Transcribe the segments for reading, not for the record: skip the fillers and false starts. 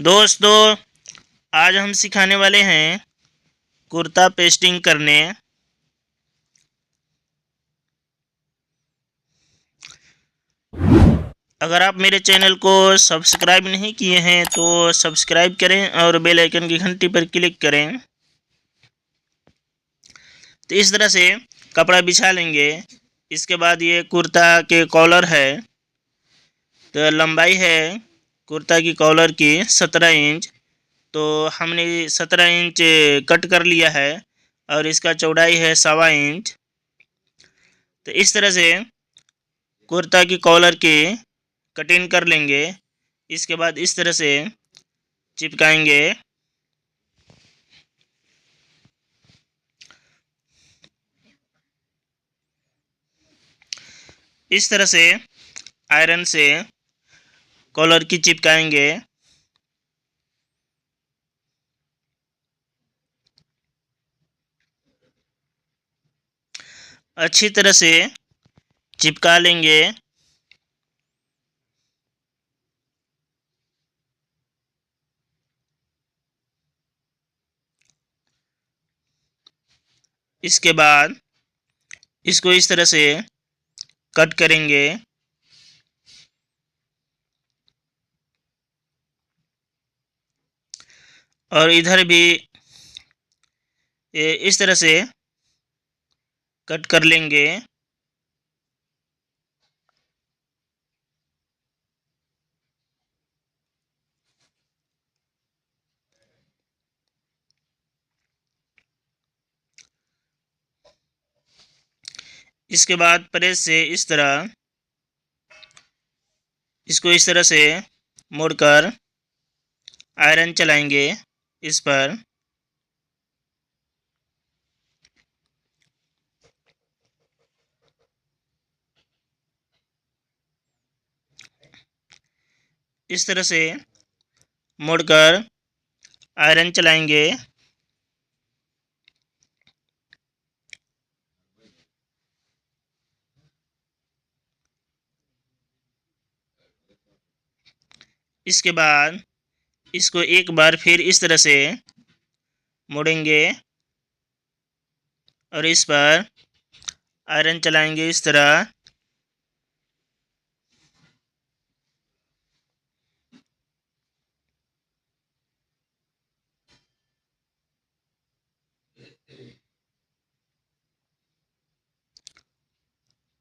दोस्तों, आज हम सिखाने वाले हैं कुर्ता पेस्टिंग करने। अगर आप मेरे चैनल को सब्सक्राइब नहीं किए हैं तो सब्सक्राइब करें और बेल आइकन की घंटी पर क्लिक करें। तो इस तरह से कपड़ा बिछा लेंगे। इसके बाद ये कुर्ता के कॉलर है, तो लंबाई है कुर्ता की कॉलर की 17 इंच। तो हमने 17 इंच कट कर लिया है और इसका चौड़ाई है 1.25 इंच। तो इस तरह से कुर्ता की कॉलर की कटिंग कर लेंगे। इसके बाद इस तरह से चिपकाएंगे। इस तरह से आयरन से कॉलर की चिपकाएंगे। अच्छी तरह से चिपका लेंगे। इसके बाद इसको इस तरह से कट करेंगे। और इधर भी इस तरह से कट कर लेंगे। इसके बाद प्रेस से इस तरह इसको इस तरह से मोड़कर आयरन चलाएंगे इस पर। इस तरह से मोड़कर आयरन चलाएंगे। इसके बाद इसको एक बार फिर इस तरह से मोड़ेंगे और इस पर आयरन चलाएंगे इस तरह।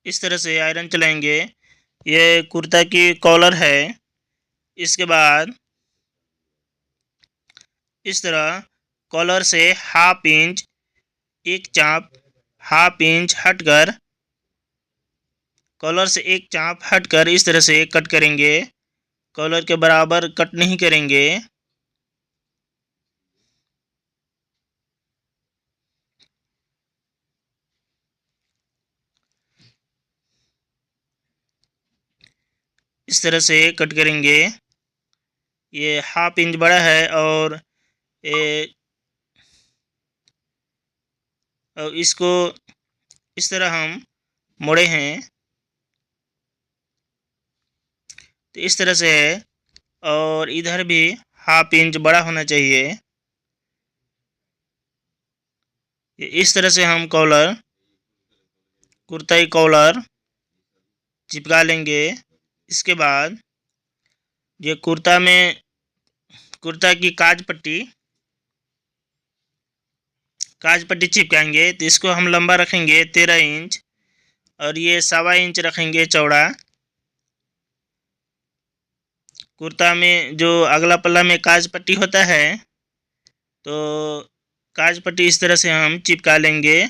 इस तरह से आयरन चलाएंगे। ये कुर्ता की कॉलर है। इसके बाद इस तरह कॉलर से एक चाप हाफ इंच हटकर कॉलर से एक चाप हटकर इस तरह से कट करेंगे। कॉलर के बराबर कट नहीं करेंगे। इस तरह से कट करेंगे। ये हाफ इंच बड़ा है और ये और इसको इस तरह हम मोड़े हैं, तो इस तरह से है। और इधर भी हाफ इंच बड़ा होना चाहिए। इस तरह से हम कुर्ता की कॉलर चिपका लेंगे। इसके बाद ये कुर्ता की काज पट्टी चिपकाएंगे। तो इसको हम लंबा रखेंगे 13 इंच और ये 1.25 इंच रखेंगे चौड़ा। कुर्ता में जो अगला पल्ला में काज पट्टी होता है, तो काज पट्टी इस तरह से हम चिपका लेंगे।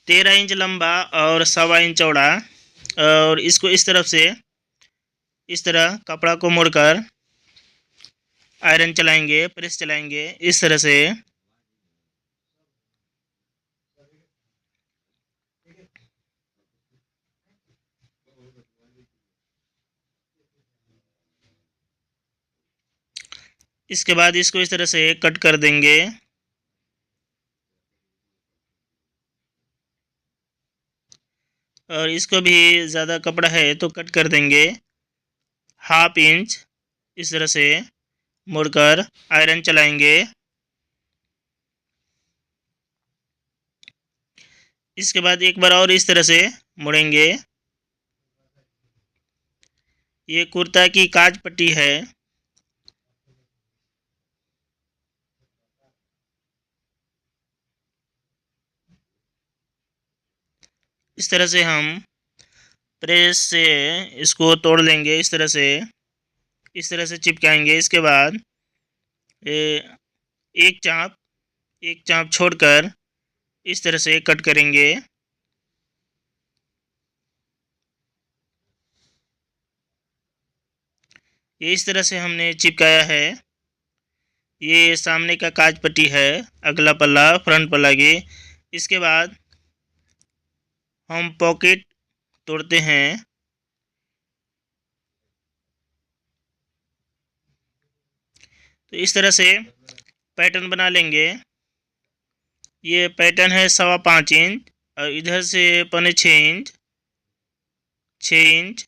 तेरह इंच लंबा और 1.25 इंच चौड़ा। और इसको इस तरफ से इस तरह कपड़ा को मोड़कर आयरन चलाएंगे, प्रेस चलाएंगे इस तरह से। इसके बाद इसको इस तरह से कट कर देंगे। और इसको भी ज़्यादा कपड़ा है तो कट कर देंगे 1/2 इंच। इस तरह से मुड़कर आयरन चलाएंगे। इसके बाद एक बार और इस तरह से मुड़ेंगे। ये कुर्ता की काज पट्टी है। इस तरह से हम प्रेस से इसको तोड़ लेंगे। इस तरह से चिपकाएंगे। इसके बाद एक चाप छोड़कर इस तरह से कट करेंगे। ये इस तरह से हमने चिपकाया है। ये सामने का काज पट्टी है, अगला पल्ला फ्रंट पल्ला की। इसके बाद हम पॉकेट तोड़ते हैं। तो इस तरह से पैटर्न बना लेंगे। ये पैटर्न है 5.25 इंच और इधर से 6.25 इंच, 6 इंच,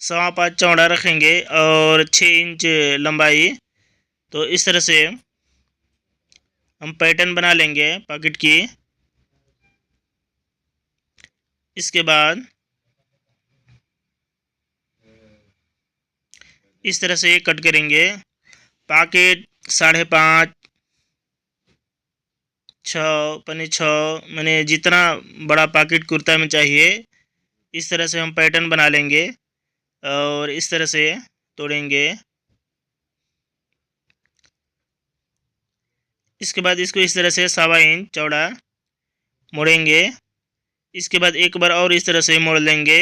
5.25 चौड़ा रखेंगे और 6 इंच लंबाई। तो इस तरह से हम पैटर्न बना लेंगे पॉकेट की। इसके बाद इस तरह से कट करेंगे। पॉकेट 5.5, 6, 6 मैंने जितना बड़ा पॉकेट कुर्ता में चाहिए इस तरह से हम पैटर्न बना लेंगे और इस तरह से तोड़ेंगे। इसके बाद इसको इस तरह से 1.25 इंच चौड़ा मोड़ेंगे। इसके बाद एक बार और इस तरह से मोड़ लेंगे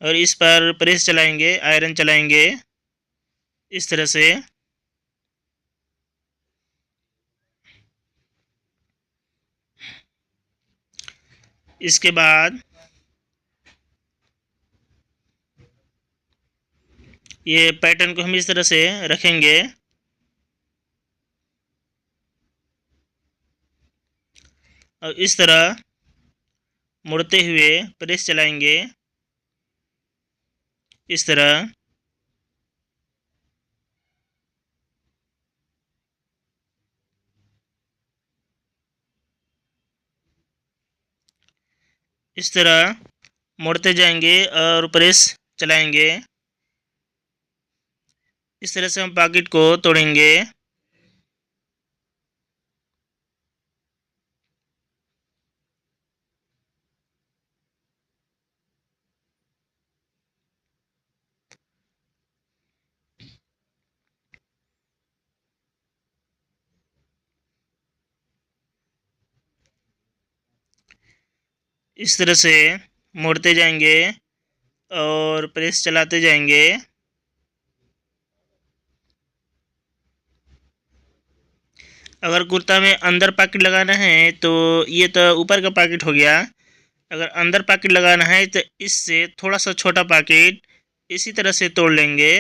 और इस पर प्रेस चलाएंगे, आयरन चलाएंगे इस तरह से। इसके बाद ये पैटर्न को हम इस तरह से रखेंगे और इस तरह मुड़ते हुए प्रेस चलाएंगे इस तरह। इस तरह मुड़ते जाएंगे और प्रेस चलाएंगे। इस तरह से हम पॉकेट को तोड़ेंगे। इस तरह से मोड़ते जाएंगे और प्रेस चलाते जाएंगे। अगर कुर्ता में अंदर पॉकेट लगाना है तो ये तो ऊपर का पॉकेट हो गया। अगर अंदर पॉकेट लगाना है तो इससे थोड़ा सा छोटा पॉकेट इसी तरह से तोड़ लेंगे।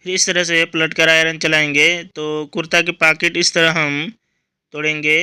फिर इस तरह से पलट कर आयरन चलाएंगे तो कुर्ता के पॉकेट इस तरह हम तोड़ेंगे।